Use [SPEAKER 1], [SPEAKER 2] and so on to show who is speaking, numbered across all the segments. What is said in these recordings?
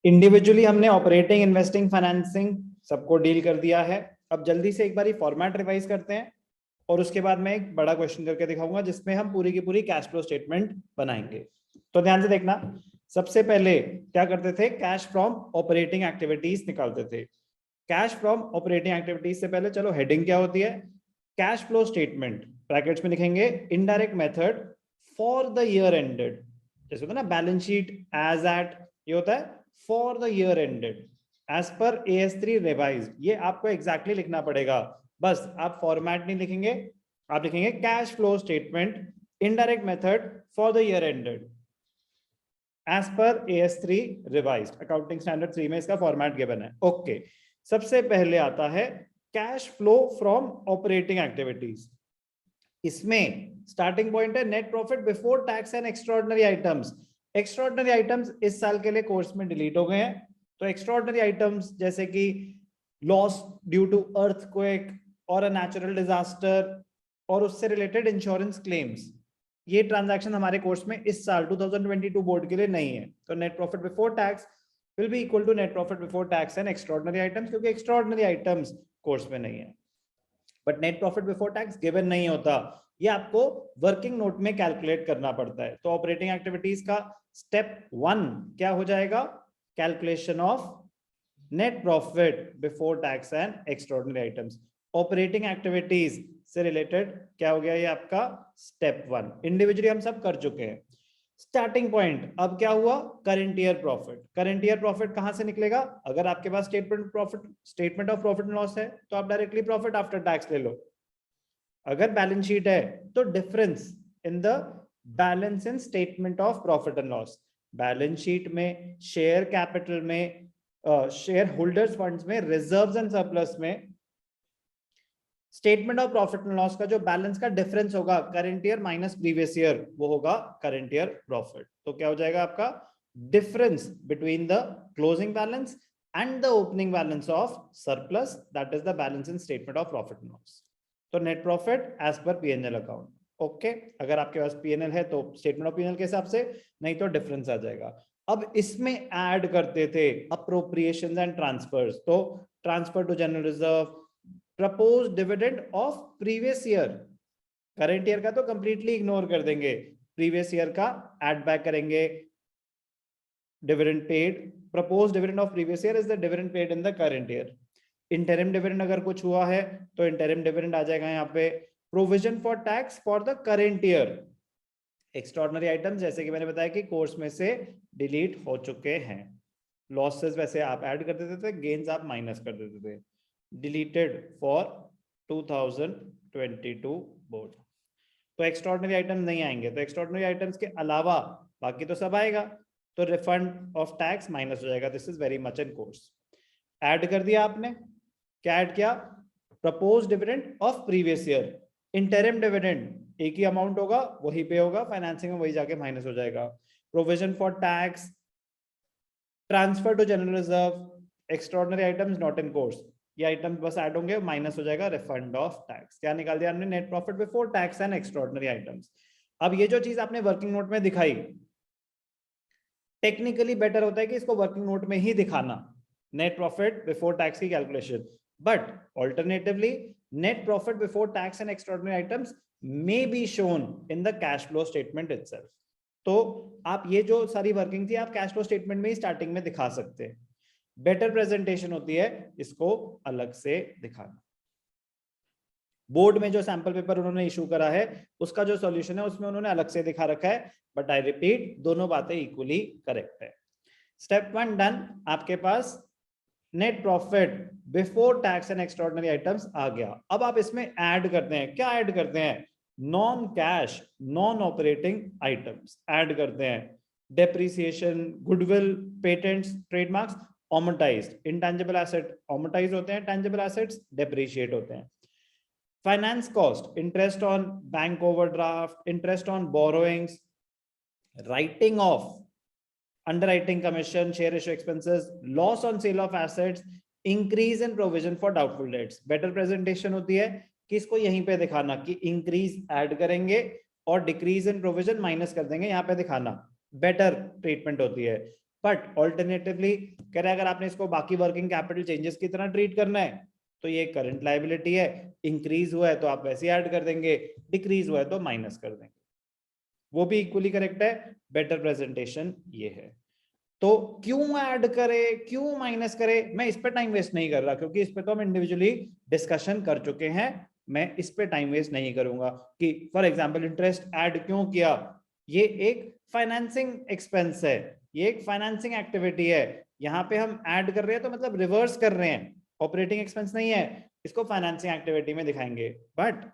[SPEAKER 1] Individually हमने operating, investing, financing सबको deal कर दिया है। अब जल्दी से एक बारी फॉर्मेट रिवाइज करते हैं और उसके बाद मैं एक बड़ा क्वेश्चन करके दिखाऊंगा जिसमें हम पूरी की पूरी कैश फ्लो स्टेटमेंट बनाएंगे। तो ध्यान से देखना, सबसे पहले क्या करते थे, कैश फ्रॉम ऑपरेटिंग एक्टिविटीज निकालते थे। कैश फ्रॉम ऑपरेटिंग एक्टिविटीज से पहले चलो हेडिंग क्या होती है, कैश फ्लो स्टेटमेंट, ब्रैकेट्स में लिखेंगे indirect method for the year ended. जैसे होता है ना बैलेंस शीट एज एट, ये होता है for the year ended as per AS3 revised. ये आपको एग्जैक्टली लिखना पड़ेगा, बस आप फॉर्मेट नहीं लिखेंगे, आप लिखेंगे cash flow statement indirect method for the year ended as per AS3 revised, accounting standard 3 में इसका फॉर्मेट गिवन है। ओके, सबसे पहले आता है cash flow from operating activities. इसमें स्टार्टिंग पॉइंट है net profit before tax and extraordinary items. Extraordinary items इस साल के लिए कोर्स में डिलीट हो गए हैं, तो एक्स्ट्राऑर्डिनरी आइटम्स जैसे कि लॉस ड्यू टू अर्थक्वेक और अ नेचुरल डिजास्टर और उससे रिलेटेड इंश्योरेंस क्लेम्स, ये ट्रांजैक्शन हमारे कोर्स में इस साल 2022 बोर्ड के लिए नहीं है। तो net profit before tax will be equal to net profit before tax and extraordinary items, क्योंकि एक्स्ट्राऑर्डिनरी आइटम्स कोर्स में नहीं है। But net profit before tax given नहीं होता, ये आपको वर्किंग नोट में कैलकुलेट करना पड़ता है। तो ऑपरेटिंग एक्टिविटीज का स्टेप 1 क्या हो जाएगा, calculation of net profit before tax and extraordinary items. Operating activities से रिलेटेड क्या हो गया, ये आपका स्टेप 1 इंडिविजुअली हम सब कर चुके हैं। स्टार्टिंग पॉइंट अब क्या हुआ, current year profit. Current year profit कहां से निकलेगा, अगर आपके पास statement of profit and loss है तो आप डायरेक्टली प्रॉफिट आफ्टर टैक्स ले लो। अगर बैलेंस शीट है तो difference in the balance in statement of profit and loss. Balance sheet में, शेयर कैपिटल में, शेयर होल्डर्स फंड्स में, रिजर्व्स एंड सरप्लस में statement of profit and loss का जो बैलेंस का डिफरेंस होगा current year minus previous year, वो होगा करंट ईयर प्रॉफिट। तो क्या हो जाएगा आपका difference between the closing balance and the opening balance of surplus, that is the balance in statement of profit and loss. तो net profit as per P&L account. Okay, अगर आपके पास P&L है तो स्टेटमेंट ऑफ P&L के हिसाब से, नहीं तो डिफरेंस आ जाएगा। अब इसमें ऐड करते थे अप्रोप्रिएशंस एंड ट्रांसफर्स। तो transfer to general reserve, propose dividend of previous year, current year का तो कंप्लीटली इग्नोर कर देंगे, प्रीवियस ईयर का ऐड बैक करेंगे। Dividend paid, propose dividend of previous year is the dividend paid in the current year. Interim dividend अगर कुछ हुआ है तो इंटरिम डिविडेंड आ जाएगा यहाँ पे। Provision for tax for the current year. Extraordinary items जैसे कि मैंने बताया कि कोर्स में से डिलीट हो चुके हैं। लॉसेस वैसे आप ऐड कर देते थे, गेन्स आप माइनस कर देते थे। Deleted for 2022 board. तो एक्स्ट्राऑर्डिनरी आइटम्स नहीं आएंगे, तो एक्स्ट्राऑर्डिनरी आइटम्स के अलावा बाकी तो सब आएगा। तो रिफंड ऑफ टैक्स माइनस हो जाएगा, this is very much in course. Add कर दिया आपने, क्या ऐड किया, propose dividend of previous year. Interim dividend एक ही अमाउंट होगा, वही पे होगा, फाइनेंसिंग में वही जाके माइनस हो जाएगा। Provision for tax, transfer to general reserve, extraordinary items not in course, ये आइटम बस ऐड होंगे, माइनस हो जाएगा रिफंड ऑफ टैक्स। क्या निकाल दिया हमने, net profit before tax and extraordinary items. अब ये जो चीज आपने वर्किंग नोट में दिखाई, टेक्निकली बेटर होता है कि इसको वर्किंग नोट में ही दिखाना, नेट प्रॉफिट बिफोर टैक्स की calculation. But alternatively net profit before tax and extraordinary items may be shown in the cash flow statement itself. तो आप ये जो सारी वर्किंग थी आप कैश फ्लो स्टेटमेंट में ही स्टार्टिंग में दिखा सकते हैं। बेटर प्रेजेंटेशन होती है इसको अलग से दिखाना। बोर्ड में जो सैंपल पेपर उन्होंने इशू करा है उसका जो सॉल्यूशन है उसमें उन्होंने अलग से दिखा रखा है, बट आई रिपीट दोनों बातें इक्वली करेक्ट है। स्टेप 1 डन, आपके पास net profit before tax and extraordinary items आ गया। अब आप इसमें ऐड करते हैं, क्या ऐड करते हैं, non cash non operating items add करते हैं। Depreciation, goodwill, patents, trademarks amortised. Intangible asset amortise होते हैं, टेंजिबल एसेट्स डेप्रिशिएट होते हैं। Finance cost, interest on bank overdraft, interest on borrowings, writing of underwriting commission, share issue expenses, loss on sale of assets, increase in provision for doubtful debts। better presentation होती है कि इसको यहीं पे दिखाना कि increase ऐड करेंगे और decrease in provision माइनस कर देंगे, यहाँ पे दिखाना बेटर ट्रीटमेंट होती है। बट ऑल्टरनेटिवली कह रहा है अगर आपने इसको बाकी वर्किंग कैपिटल चेंजेस की तरह ट्रीट करना है तो ये करंट लायबिलिटी है, इंक्रीज हुआ है तो आप वैसे ऐड कर देंगे, डिक्रीज हुआ है तो माइनस कर देंगे, वो भी इक्वली करेक्ट है। बेटर प्रेजेंटेशन ये है। तो क्यों ऐड करे, क्यों माइनस करे, मैं इस पे टाइम वेस्ट नहीं कर रहा क्योंकि इस पे तो हम इंडिविजुअली डिस्कशन कर चुके हैं, मैं इस पे टाइम वेस्ट नहीं करूंगा कि फॉर एग्जांपल इंटरेस्ट ऐड क्यों किया, ये एक फाइनेंसिंग एक्सपेंस है, ये एक फाइनेंसिंग एक्टिविटी है, यहाँ पे हम ऐड कर रहे हैं तो मतलब रिवर्स कर रहे हैं, ऑपरेटिंग एक्सपेंस नहीं है, इसको फाइनेंसिंग एक्टिविटी में दिखाएंगे। बट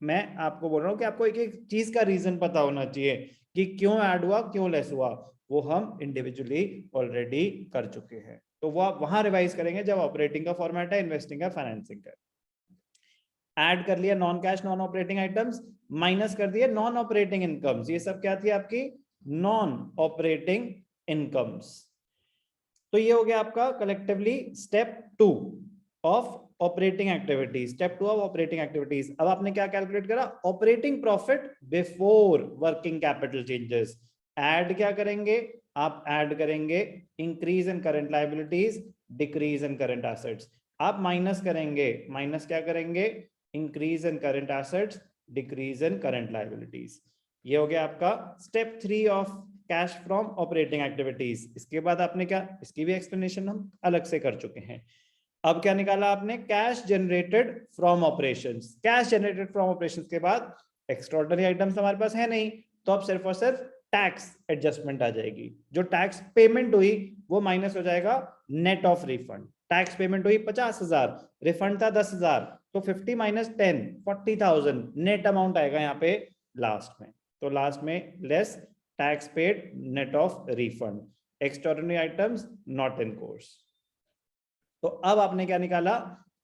[SPEAKER 1] मैं आपको बोल रहा हूँ कि आपको एक एक चीज का रीजन पता होना चाहिए कि क्यों ऐड हुआ, क्यों लेस हुआ, वो हम इंडिविजुअली ऑलरेडी कर चुके हैं, तो वो आप वहां रिवाइज करेंगे जब ऑपरेटिंग का फॉर्मेट है, इन्वेस्टिंग का, फाइनेंसिंग का। ऐड कर लिया non cash non operating items, minus कर दिए नॉन ऑपरेटिंग इनकम्स, ये सब क्या थी आपकी नॉन ऑपरेटिंग इनकम्स। तो ये हो गया आपका collectively step 2 of operating activities, step 2 of operating activities. अब आपने क्या कैलकुलेट करा, operating profit before working capital changes. Add क्या करेंगे, आप ऐड करेंगे increase in current liabilities, decrease in current assets. आप माइनस करेंगे, माइनस क्या करेंगे, increase in current assets, decrease in current liabilities. ये हो गया आपका step 3 of cash from operating activities. इसके बाद आपने क्या, इसकी भी एक्सप्लेनेशन हम अलग से कर चुके हैं। अब क्या निकाला आपने, cash generated from operations. Cash generated from operations के बाद एक्स्ट्राऑर्डिनरी आइटम्स हमारे पास है नहीं, तो अब सिर्फ और सिर्फ टैक्स एडजस्टमेंट आ जाएगी। जो टैक्स पेमेंट हुई वो माइनस हो जाएगा net of refund. Tax payment हुई 50,000, रिफंड था 10,000, तो 50 माइनस 10 40,000 नेट अमाउंट आएगा यहाँ पे लास्ट में। तो लास्ट में less tax paid net of refund, extraordinary items not in course. तो अब आपने क्या निकाला,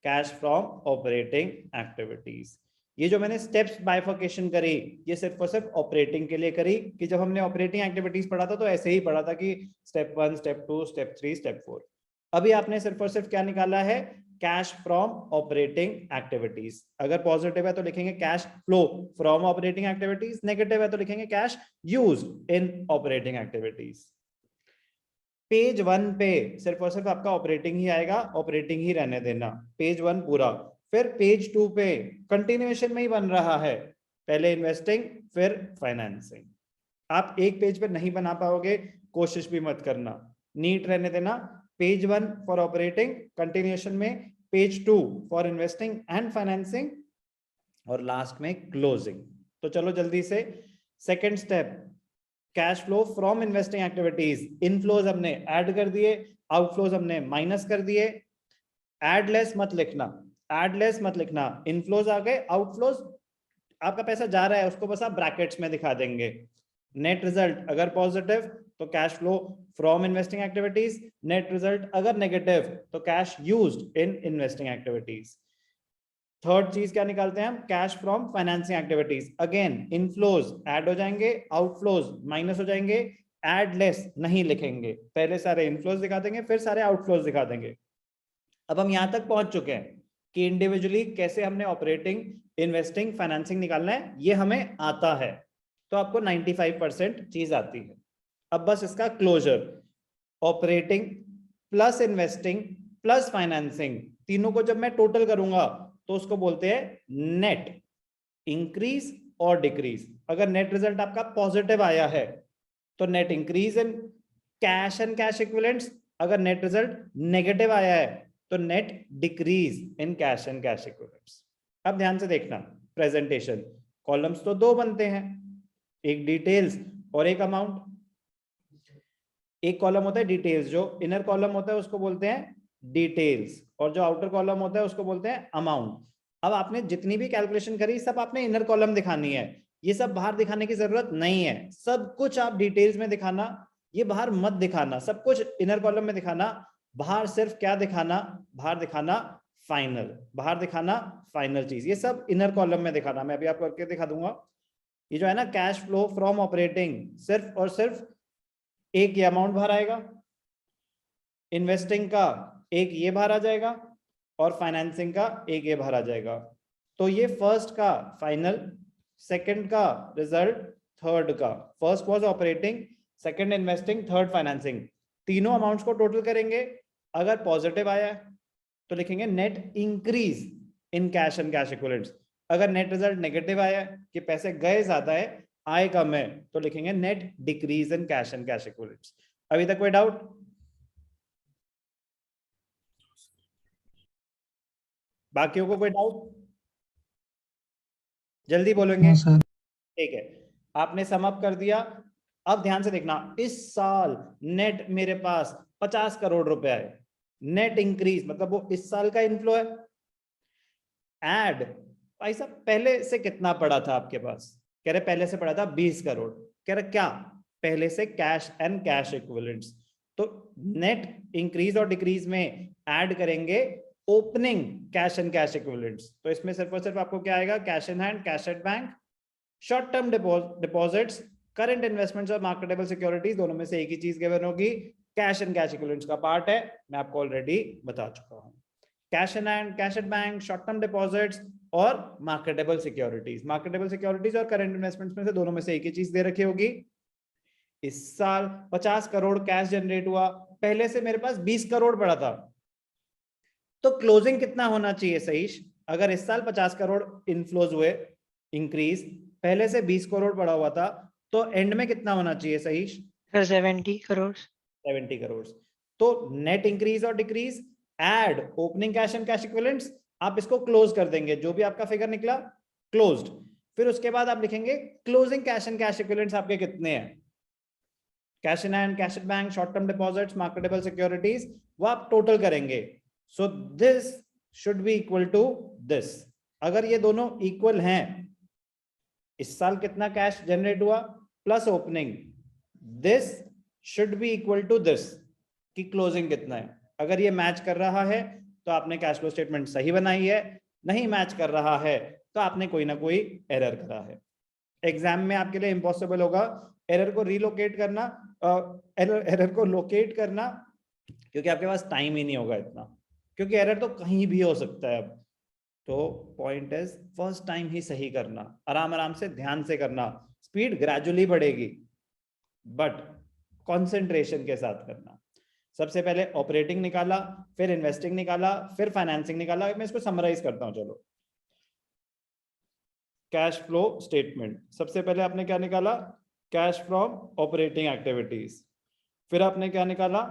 [SPEAKER 1] कैश फ्रॉम ऑपरेटिंग एक्टिविटीज। ये जो मैंने स्टेप्स बाइफर्केशन करी, ये सिर्फ और सिर्फ ऑपरेटिंग के लिए करी, कि जब हमने ऑपरेटिंग एक्टिविटीज पढ़ा था तो ऐसे ही पढ़ा था कि स्टेप 1 स्टेप 2 स्टेप 3 स्टेप 4। अभी आपने सिर्फ और सिर्फ क्या निकाला है, कैश फ्रॉम ऑपरेटिंग एक्टिविटीज। अगर पॉजिटिव है तो लिखेंगे cash flow from operating activities, negative है तो लिखेंगे cash used in operating activities. Page 1 पे सिर्फ और सिर्फ आपका ऑपरेटिंग ही आएगा, ऑपरेटिंग ही रहने देना पेज 1 पूरा। फिर पेज 2 पे कंटिन्यूएशन में ही बन रहा है, पहले इन्वेस्टिंग फिर फाइनेंसिंग। आप एक पेज पे नहीं बना पाओगे, कोशिश भी मत करना, नीट रहने देना। पेज 1 फॉर ऑपरेटिंग, कंटिन्यूएशन में page 2 for investing and financing, और लास्ट में क्लोजिंग। तो चलो जल्दी से second step, cash flow from investing activities. Inflows हमने ऐड कर दिए, आउटफ्लोज हमने माइनस कर दिए। ऐड लेस मत लिखना, ऐड लेस मत लिखना, इनफ्लोज आ गए, आउटफ्लोज आपका पैसा जा रहा है उसको बस आप ब्रैकेट्स में दिखा देंगे। नेट रिजल्ट अगर पॉजिटिव तो cash flow from investing activities, net result अगर नेगेटिव तो cash used in investing activities. Third चीज क्या निकालते हैं हम, cash from financing activities. Again inflows add हो जाएंगे, आउटफ्लोज माइनस हो जाएंगे, ऐड लेस नहीं लिखेंगे, पहले सारे इनफ्लोज दिखा देंगे फिर सारे आउटफ्लोज दिखा देंगे। अब हम यहां तक पहुंच चुके हैं कि इंडिविजुअली कैसे हमने ऑपरेटिंग इन्वेस्टिंग फाइनेंसिंग निकालना है, ये हमें आता है, तो आपको 95% चीज आती है। अब बस इसका closure, operating plus investing plus financing, तीनों को जब मैं टोटल करूंगा तो उसको बोलते हैं नेट इंक्रीज और डिक्रीज। अगर नेट रिजल्ट आपका पॉजिटिव आया है तो net increase in cash and cash equivalents, अगर नेट रिजल्ट नेगेटिव आया है तो net decrease in cash and cash equivalents. अब ध्यान से देखना प्रेजेंटेशन, कॉलम्स तो दो बनते हैं, एक डिटेल्स और एक अमाउंट। एक कॉलम होता है डिटेल्स, जो इनर कॉलम होता है उसको बोलते हैं डिटेल्स, और जो आउटर कॉलम होता है उसको बोलते हैं अमाउंट। अब आपने जितनी भी कैलकुलेशन करी सब आपने इनर कॉलम दिखानी है, ये सब बाहर दिखाने की जरूरत नहीं है, सब कुछ आप डिटेल्स में दिखाना, ये बाहर मत दिखाना, सब कुछ इनर कॉलम में दिखाना, बाहर सिर्फ क्या दिखाना, बाहर दिखाना फाइनल, बाहर दिखाना फाइनल चीज, ये सब इनर कॉलम में दिखाना। मैं अभी आपको करके दिखा दूंगा। ये जो है ना कैश फ्लो फ्रॉम ऑपरेटिंग, सिर्फ और सिर्फ एक ये अमाउंट बाहर आएगा, इन्वेस्टिंग का एक ये बाहर आ जाएगा, और फाइनेंसिंग का एक ये बाहर आ जाएगा। तो ये फर्स्ट का फाइनल, सेकंड का रिजल्ट, थर्ड का, first was operating, second investing, third financing. तीनों अमाउंट्स को टोटल करेंगे, अगर पॉजिटिव आया तो लिखेंगे net increase in cash and cash equivalents, अगर नेट रिजल्ट नेगेटिव आया कि पैसे गए ज्यादा है आए कम है तो लिखेंगे net decrease in cash and cash equivalents. अभी तक कोई डाउट? बाकियों को कोई डाउट? जल्दी बोलेंगे। ठीक है, आपने सम अप कर दिया। अब ध्यान से देखना, इस साल नेट मेरे पास 50 करोड़ रुपए आए, नेट इंक्रीज मतलब वो इस साल का इनफ्लो है। ऐड भाई साहब पहले से कितना पड़ा था आपके पास? कह रहे पहले से पड़ा था 20 करोड़। कह रहे क्या? पहले से कैश एंड कैश इक्विवेलेंट्स। तो नेट इंक्रीज और डिक्रीज में ऐड करेंगे opening cash and cash equivalents. तो इसमें सिर्फ और सिर्फ आपको क्या आएगा? Cash in hand, cash at bank, short term deposits, current investments और मार्केटेबल सिक्योरिटीज, दोनों में से एक ही चीज गिवन होगी। कैश एंड कैश इक्विवेलेंट्स का पार्ट है, मैं आपको ऑलरेडी बता चुका हूं। Cash in hand, cash at bank, short term deposits और मार्केटेबल सिक्योरिटीज। मार्केटेबल सिक्योरिटीज और करंट इन्वेस्टमेंट्स में से दोनों में से एक ही चीज दे रखी होगी। इस साल 50 करोड़ कैश जनरेट हुआ, पहले से मेरे पास 20 करोड़ पड़ा था, तो क्लोजिंग कितना होना चाहिए सहीश? अगर इस साल 50 करोड़ इनफ्लोज हुए इंक्रीज, पहले से 20 करोड़ पड़ा हुआ था, तो एंड में कितना होना चाहिए सहीश?
[SPEAKER 2] 70 करोड़।
[SPEAKER 1] 70 करोड़। तो नेट इंक्रीज और decrease, add opening cash and cash equivalents, आप इसको क्लोज कर देंगे, जो भी आपका फिगर निकला क्लोज्ड। फिर उसके बाद आप लिखेंगे closing cash and cash equivalents आपके कितने हैं? Cash in hand, cash at bank, short term deposits, marketable securities, वो आप टोटल करेंगे। So this should be equal to this. अगर ये दोनों इक्वल हैं, इस साल कितना कैश जनरेट हुआ plus opening, this should be equal to this कि क्लोजिंग कितना है। अगर ये मैच कर रहा है तो आपने कैश फ्लो स्टेटमेंट सही बनाई है, नहीं मैच कर रहा है तो आपने कोई ना कोई एरर करा है। एग्जाम में आपके लिए इंपॉसिबल होगा एरर को रिलोकेट करना, एरर को लोकेट करना, क्योंकि आपके पास टाइम ही नहीं होगा इतना, क्योंकि एरर तो कहीं भी हो सकता है। अब तो पॉइंट इज फर्स्ट टाइम ही सही करना, आराम आराम से ध्यान से करना, स्पीड ग्रेजुअली बढ़ेगी बट कंसंट्रेशन के साथ करना। सबसे पहले ऑपरेटिंग निकाला, फिर इन्वेस्टिंग निकाला, फिर फाइनेंसिंग निकाला। मैं इसको समराइज करता हूं, चलो। कैश फ्लो स्टेटमेंट, सबसे पहले आपने क्या निकाला? Cash from operating activities. फिर आपने क्या निकाला?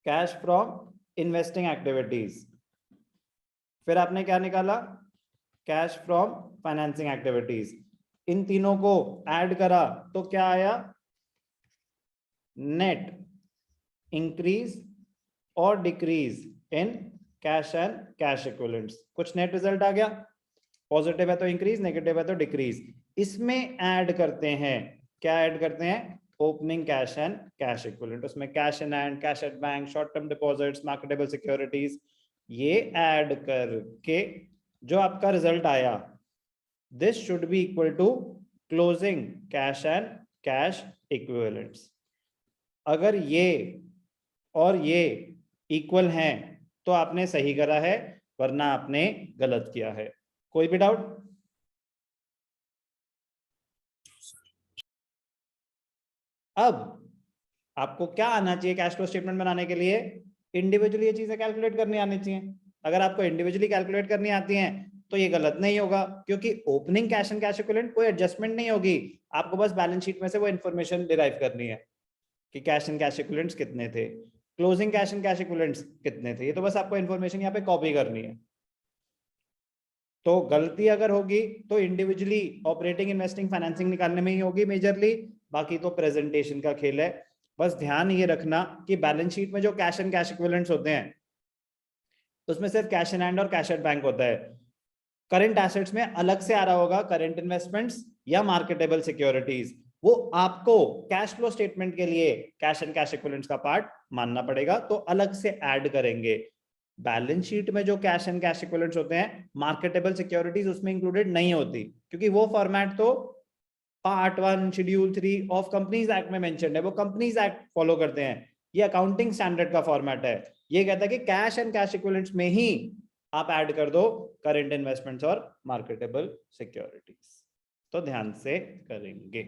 [SPEAKER 1] Cash from investing activities. फिर आपने क्या निकाला? Cash from financing activities. इन तीनों को ऐड करा तो क्या आया? नेट इंक्रीज और decrease in cash and cash equivalents. कुछ नेट रिजल्ट आ गया, पॉजिटिव है तो इंक्रीज, नेगेटिव है तो डिक्रीज। इसमें ऐड करते हैं, क्या ऐड करते हैं? Opening cash and cash equivalent. उसमें cash in hand, cash at bank, short term deposits, marketable securities, ये ऐड करके जो आपका रिजल्ट आया, this should be equal to closing cash and cash equivalents. अगर ये और ये इक्वल हैं तो आपने सही करा है, वरना आपने गलत किया है। कोई भी डाउट? अब आपको क्या आना चाहिए कैश फ्लो स्टेटमेंट बनाने के लिए? इंडिविजुअली ये चीजें कैलकुलेट करनी आनी चाहिए। अगर आपको इंडिविजुअली कैलकुलेट करनी आती हैं तो ये गलत नहीं होगा, क्योंकि opening cash and cash equivalent कोई एडजस्टमेंट नहीं होगी, आपको बस बैलेंस शीट में से वो इन्फॉर्मेशन डिराइव करनी है कि कैश एंड कैश इक्विवेलेंट्स कितने थे, closing cash and cash equivalents कितने थे। ये तो बस आपको इन्फॉर्मेशन यहाँ पे कॉपी करनी है। तो गलती अगर होगी तो इंडिविजुअली ऑपरेटिंग, इन्वेस्टिंग, फाइनेंसिंग निकालने में ही होगी मेजरली, बाकी तो प्रेजेंटेशन का खेल है। बस ध्यान ये रखना कि बैलेंस शीट में जो कैश एंड कैश इक्विवेलेंट्स होते हैं उसमें सिर्फ कैश इन हैंड और कैश एट बैंक होता है। करंट एसेट्स में अलग से आ रहा होगा करंट इन्वेस्टमेंट्स या मार्केटेबल सिक्योरिटीज, वो आपको कैश फ्लो स्टेटमेंट के लिए कैश एंड कैश इक्विवेलेंट्स का पार्ट मानना पड़ेगा, तो अलग से ऐड करेंगे। बैलेंस शीट में जो कैश एंड कैश इक्विवेलेंट्स होते हैं, मार्केटेबल सिक्योरिटीज उसमें इंक्लूडेड नहीं होती, क्योंकि वो फॉर्मेट तो part 1 schedule 3 of companies act में मेंशन्ड है, वो कंपनीज एक्ट फॉलो करते हैं। ये अकाउंटिंग स्टैंडर्ड का फॉर्मेट है, ये कहता है कि कैश एंड कैश इक्विवेलेंट्स में ही आप ऐड कर दो करंट इन्वेस्टमेंट्स और मार्केटेबल सिक्योरिटीज। तो ध्यान से करेंगे।